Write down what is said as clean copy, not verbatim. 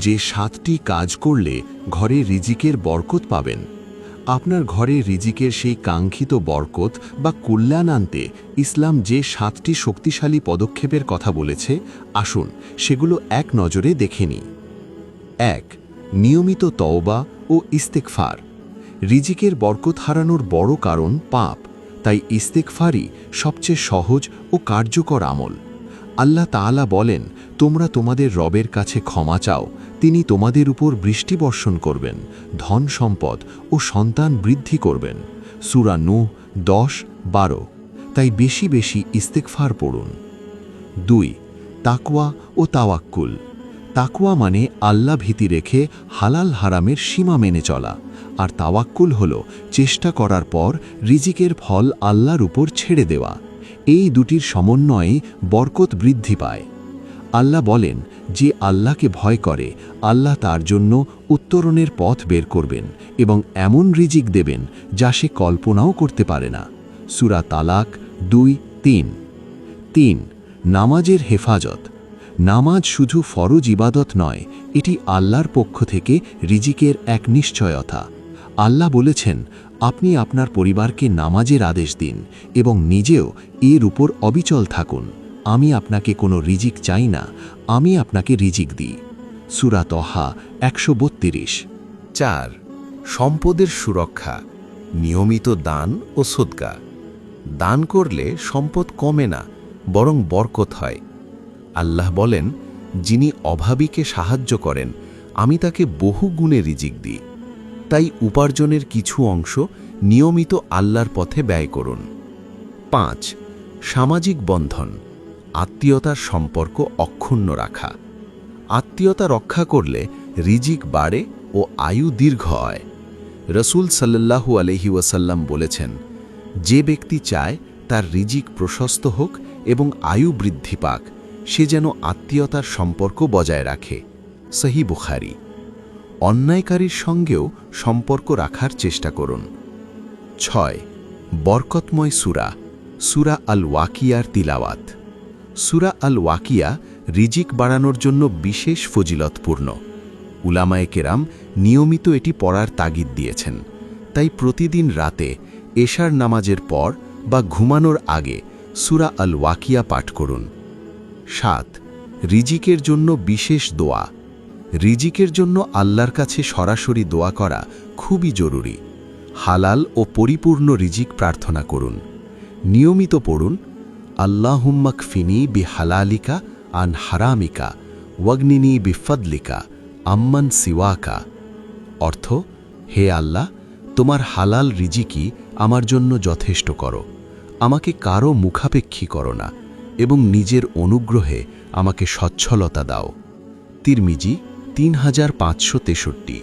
যে 7টি কাজ করলে ঘরে রিজিকের বরকত পাবেন। আপনার ঘরে রিজিকের সেই কাঙ্ক্ষিত বরকত বা কল্যাণ আনতে ইসলাম যে 7টি শক্তিশালী পদক্ষেপের কথা বলেছে, আসুন সেগুলো এক নজরে দেখে নিই। 1. নিয়মিত তওবা ও ইস্তেগফার। রিজিকের বরকত হারানোর বড় কারণ পাপ, তাই ইস্তেগফারই সবচেয়ে সহজ ও কার্যকর আমল। আল্লাহ তাআলা বলেন, তোমরা তোমাদের রবের কাছে ক্ষমা চাও, তিনি তোমাদের উপর বৃষ্টি বর্ষণ করবেন, ধন সম্পদ ও সন্তান বৃদ্ধি করবেন। সূরা নূহ 10-12। তাই বেশি বেশি ইস্তেগফার পড়ুন। 2. তাকওয়া ও তাওয়াক্কুল। তাকওয়া মানে আল্লাহ ভীতি রেখে হালাল হারামের সীমা মেনে চলা, আর তাওয়াক্কুল হল চেষ্টা করার পর রিজিকের ফল আল্লাহর উপর ছেড়ে দেওয়া। এই দুটির সমন্বয়ে বরকত বৃদ্ধি পায়। আল্লাহ বলেন, যে আল্লাহকে ভয় করে আল্লাহ তার জন্য উত্তরণের পথ বের করবেন এবং এমন রিজিক দেবেন যা সে কল্পনাও করতে পারে না। সূরা তালাক 2-3। 3. নামাজের হেফাজত। নামাজ শুধু ফরজ ইবাদত নয়, এটি আল্লাহর পক্ষ থেকে রিজিকের এক নিশ্চয়তা। আল্লাহ বলেছেন, আপনি আপনার পরিবারকে নামাজের আদেশ দিন এবং নিজেও এর উপর অবিচল থাকুন। আমি আপনাকে কোনো রিজিক চাই না, আমি আপনাকে রিজিক দিই। সূরা তহা 132। 4. সম্পদের সুরক্ষা। নিয়মিত দান ও সদকা। দান করলে সম্পদ কমে না, বরং বরকত হয়। আল্লাহ বলেন, যিনি অভাবীকে সাহায্য করেন আমি তাকে বহু গুণে রিজিক দিই। তাই উপার্জনের কিছু অংশ নিয়মিত আল্লাহর পথে ব্যয় করুন। 5. সামাজিক বন্ধন। আত্মীয়তার সম্পর্ক অক্ষুণ্ণ রাখা। আত্মীয়তা রক্ষা করলে রিজিক বাড়ে ও আয়ু দীর্ঘ হয়। রাসূল সাল্লাল্লাহু আলাইহি ওয়াসাল্লাম বলেছেন, যে ব্যক্তি চায় তার রিজিক প্রশস্ত হোক এবং আয়ু বৃদ্ধি পাক, সে যেন আত্মীয়তার সম্পর্ক বজায় রাখে। সহিহ বুখারী। অন্যায়কারীর সঙ্গেও সম্পর্ক রাখার চেষ্টা করুন। 6. বরকতময় সূরা। সূরা আল ওয়াকিয়ার তিলাওয়াত। সূরা আল ওয়াকিয়া রিজিক বাড়ানোর জন্য বিশেষ ফজিলতপূর্ণ। উলামায়ে কেরাম নিয়মিত এটি পড়ার তাগিদ দিয়েছেন। তাই প্রতিদিন রাতে এশার নামাজের পর বা ঘুমানোর আগে সূরা আল ওয়াকিয়া পাঠ করুন। 7. রিজিকের জন্য বিশেষ দোয়া। রিজিকের জন্য আল্লাহর কাছে সরাসরি দোয়া করা খুবই জরুরি। হালাল ও পরিপূর্ণ রিজিক প্রার্থনা করুন। নিয়মিত পড়ুন, আল্লাহুম্মা কফিনি বিহালালিকা আন হারামিকা ওয়াগনিনি বিফদলিকা আম্মান সিওয়াকা। অর্থ, হে আল্লাহ, তোমার হালাল রিজিকই আমার জন্য যথেষ্ট করো, আমাকে কারো মুখাপেক্ষী করো না এবং নিজের অনুগ্রহে আমাকে সচ্ছলতা দাও। তিরমিজি 3563।